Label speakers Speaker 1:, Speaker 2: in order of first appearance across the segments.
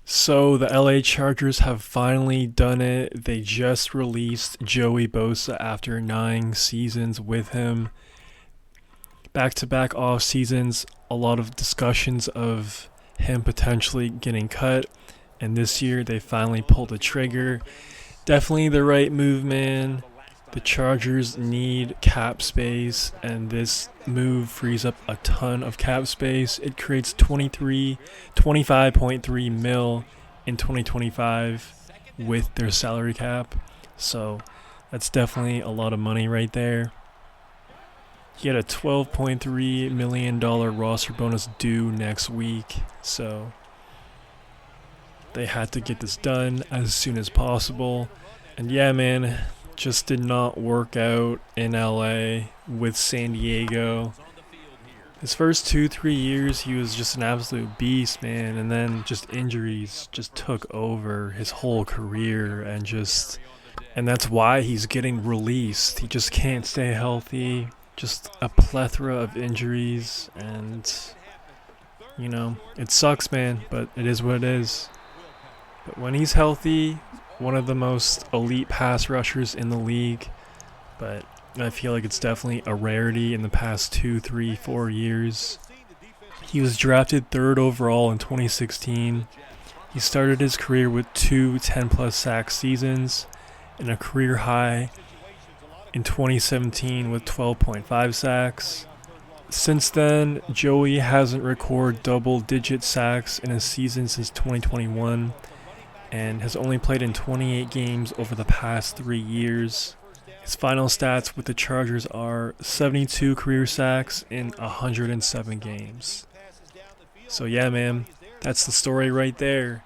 Speaker 1: So the LA Chargers have finally done it. They just released Joey Bosa after 9 seasons with him. Back-to-back off seasons, a lot of discussions of him potentially getting cut. And this year they finally pulled the trigger. Definitely the right move, man. The Chargers need cap space, and this move frees up a ton of cap space. It creates 25.3 mil in 2025 with their salary cap. So that's definitely a lot of money right there. He had a $12.3 million roster bonus due next week. So they had to get this done as soon as possible. And yeah, man, just did not work out in LA with San Diego. His first 2-3 years, he was just an absolute beast, man. And then just injuries just took over his whole career. And that's why he's getting released. He just can't stay healthy. Just a plethora of injuries. And, it sucks, man. But it is what it is. But when he's healthy, one of the most elite pass rushers in the league, but I feel like it's definitely a rarity in the past 2, 3, 4 years. He was drafted 3rd overall in 2016. He started his career with 2 10-plus sack seasons and a career high in 2017 with 12.5 sacks. Since then, Joey hasn't recorded double-digit sacks in a season since 2021. And has only played in 28 games over the past 3 years. His final stats with the Chargers are 72 career sacks in 107 games. So yeah, man, that's the story right there.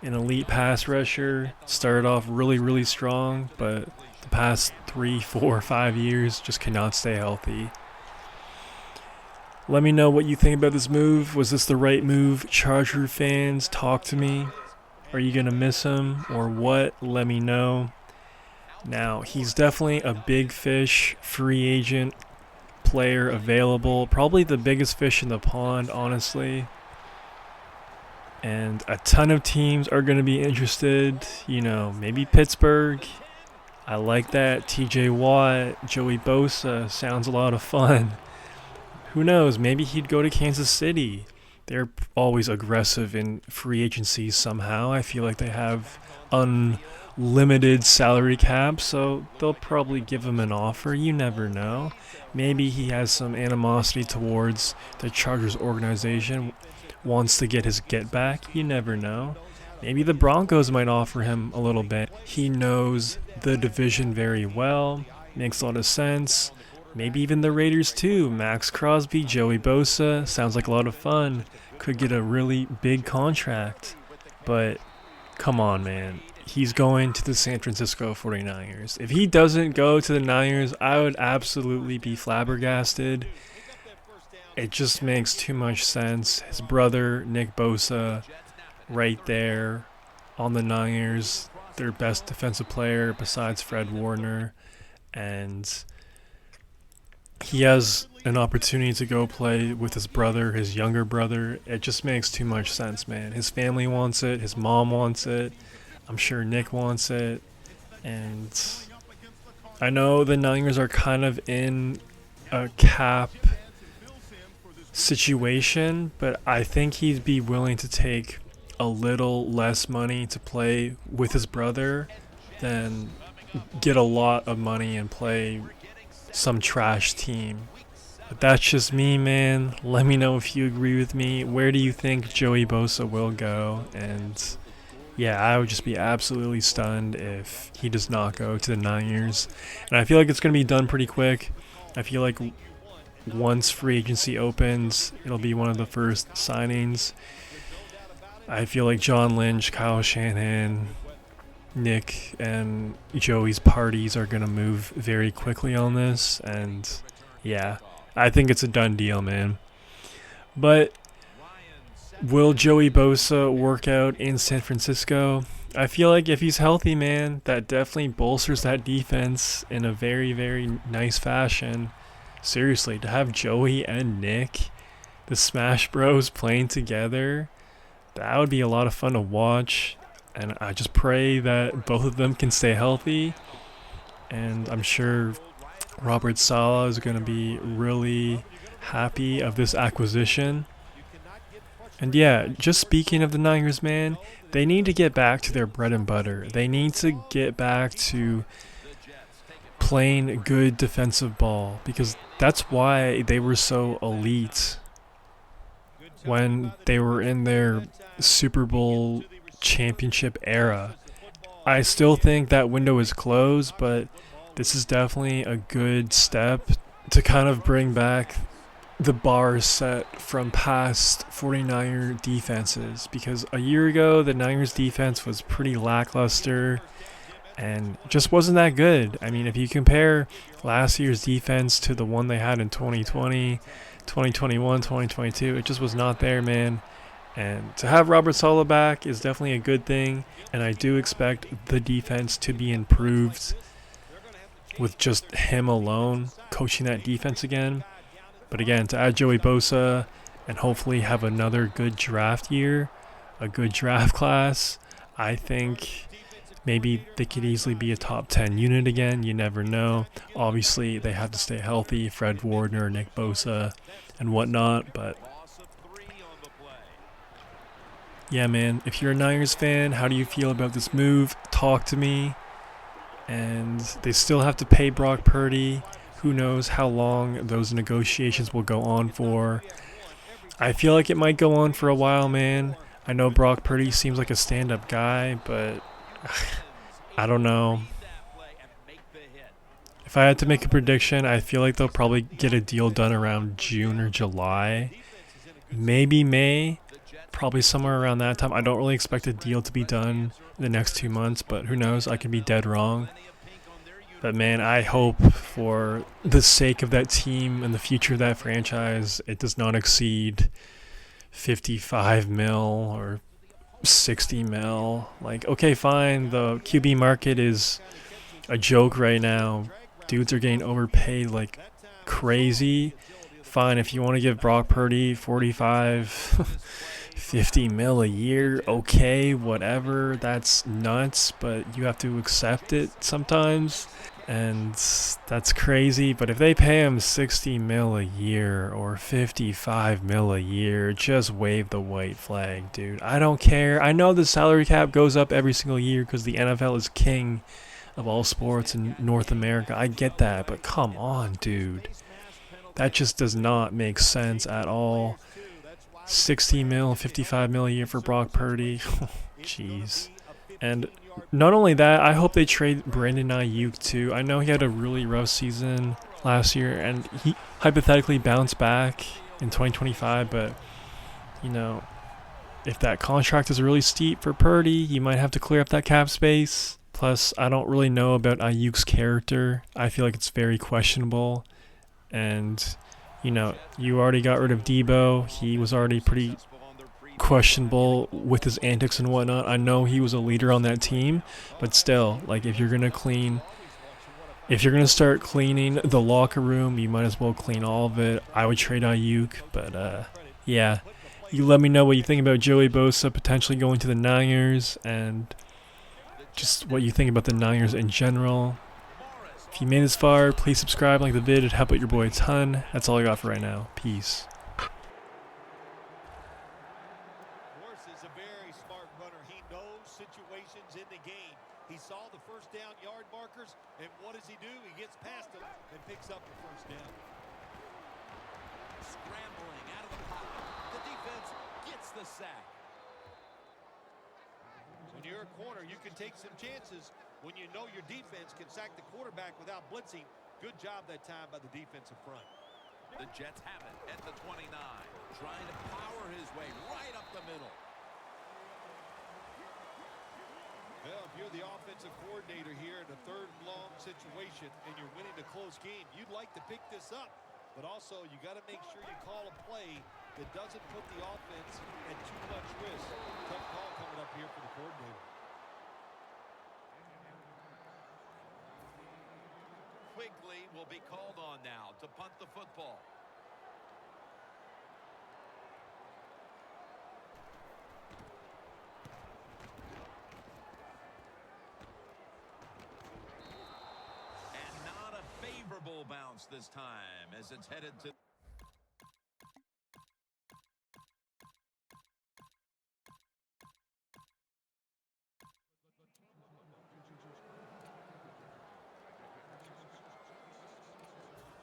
Speaker 1: An elite pass rusher, started off really, really strong, but the past 3, 4, 5 years just cannot stay healthy. Let me know what you think about this move. Was this the right move? Charger fans, talk to me. Are you going to miss him or what? Let me know. Now, he's definitely a big fish, free agent player available. Probably the biggest fish in the pond, honestly. And a ton of teams are going to be interested. Maybe Pittsburgh. I like that. TJ Watt, Joey Bosa. Sounds a lot of fun. Who knows? Maybe he'd go to Kansas City. They're always aggressive in free agency somehow. I feel like they have unlimited salary cap, so they'll probably give him an offer. You never know. Maybe he has some animosity towards the Chargers organization, wants to get his get back. You never know. Maybe the Broncos might offer him a little bit. He knows the division very well. Makes a lot of sense. Maybe even the Raiders too. Max Crosby, Joey Bosa. Sounds like a lot of fun. Could get a really big contract. But come on, man. He's going to the San Francisco 49ers. If he doesn't go to the Niners, I would absolutely be flabbergasted. It just makes too much sense. His brother, Nick Bosa, right there on the Niners. Their best defensive player besides Fred Warner. And he has an opportunity to go play with his brother, his younger brother. It just makes too much sense, man. His family wants it. His mom wants it. I'm sure Nick wants it. And I know the Niners are kind of in a cap situation, but I think he'd be willing to take a little less money to play with his brother than get a lot of money and play some trash team. But that's just me, man. Let me know if you agree with me. Where do you think Joey Bosa will go? And yeah, I would just be absolutely stunned if he does not go to the Niners. And I feel like it's going to be done pretty quick. I feel like once free agency opens, it'll be one of the first signings. I feel like John Lynch, Kyle Shanahan, Nick and Joey's parties are going to move very quickly on this. And yeah, I think it's a done deal, man. But will Joey Bosa work out in San Francisco? I feel like if he's healthy, man, that definitely bolsters that defense in a very, very nice fashion. Seriously, to have Joey and Nick, the Smash Bros, playing together, That would be a lot of fun to watch. And I just pray that both of them can stay healthy. And I'm sure Robert Saleh is going to be really happy of this acquisition. And yeah, just speaking of the Niners, man, they need to get back to their bread and butter. They need to get back to playing good defensive ball, because that's why they were so elite when they were in their Super Bowl championship era. I still think that window is closed, but this is definitely a good step to kind of bring back the bar set from past 49er defenses, because a year ago the Niners defense was pretty lackluster and just wasn't that good. I mean, if you compare last year's defense to the one they had in 2020, 2021, 2022, it just was not there, man. And to have Robert Saleh back is definitely a good thing, and I do expect the defense to be improved with just him alone coaching that defense again. But again, to add Joey Bosa and hopefully have another good draft year, a good draft class, I think maybe they could easily be a top 10 unit again. You never know. Obviously, they have to stay healthy, Fred Warner, Nick Bosa, and whatnot. But yeah, man, if you're a Niners fan, how do you feel about this move? Talk to me. And they still have to pay Brock Purdy. Who knows how long those negotiations will go on for. I feel like it might go on for a while, man. I know Brock Purdy seems like a stand-up guy, but I don't know. If I had to make a prediction, I feel like they'll probably get a deal done around June or July. Maybe May. Probably somewhere around that time. I don't really expect a deal to be done in the next 2 months, but who knows? I could be dead wrong. But man, I hope for the sake of that team and the future of that franchise, it does not exceed 55 mil or 60 mil. Like, okay, fine. The QB market is a joke right now. Dudes are getting overpaid like crazy. Fine, if you want to give Brock Purdy 45, 50 mil a year, okay, whatever. That's nuts, but you have to accept it sometimes. And that's crazy. But if they pay him 60 mil a year or 55 mil a year, just wave the white flag, dude. I don't care. I know the salary cap goes up every single year because the NFL is king of all sports in North America. I get that, but come on, dude. That just does not make sense at all. 60 mil, 55 mil a year for Brock Purdy. Jeez. And not only that, I hope they trade Brandon Ayuk too. I know he had a really rough season last year, and he hypothetically bounced back in 2025, but, you know, if that contract is really steep for Purdy, you might have to clear up that cap space. Plus, I don't really know about Ayuk's character. I feel like it's very questionable. And, you know, you already got rid of Debo. He was already pretty questionable with his antics and whatnot. I know he was a leader on that team, but still, like, if you're gonna start cleaning the locker room, you might as well clean all of it. I would trade Ayuk, but yeah. You let me know what you think about Joey Bosa potentially going to the Niners, and just what you think about the Niners in general. If you made this far, please subscribe, like the vid, it'd help out your boy a ton. That's all I got for right now. Peace.
Speaker 2: Is a very smart runner. He knows situations in the game. He saw the first down yard markers, and what does he do? He gets past them and picks up the first down. Scrambling out of the pocket. The defense gets the sack. When you're a corner, you can take some chances when you know your defense can sack the quarterback without blitzing. Good job that time by the defensive front.
Speaker 3: The Jets have it at the 29, trying to power his way right up the middle.
Speaker 2: Well, if you're the offensive coordinator here in a third and long situation and you're winning a close game, you'd like to pick this up. But also, you got to make sure you call a play that doesn't put the offense at too much risk. Tough call coming up here for the coordinator.
Speaker 3: Quigley will be called on now to punt the football. full bounce this time as it's headed to.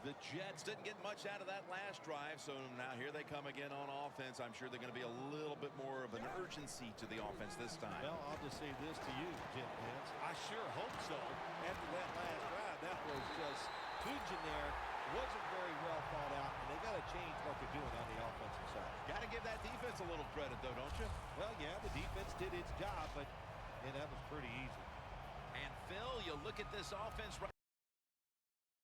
Speaker 3: The Jets didn't get much out of that last drive, so now here they come again on offense. I'm sure they're going to be a little bit more of an urgency to the offense this time.
Speaker 2: Well, I'll just say this to you, Jim Nance. I sure hope so. After that last drive, that was just in there. Wasn't very well thought out, and they got to change what they're doing on the offensive side.
Speaker 3: Got to give that defense a little credit, though, don't you?
Speaker 2: Well, yeah, the defense did its job, but that was pretty easy.
Speaker 3: And Phil, you look at this offense right.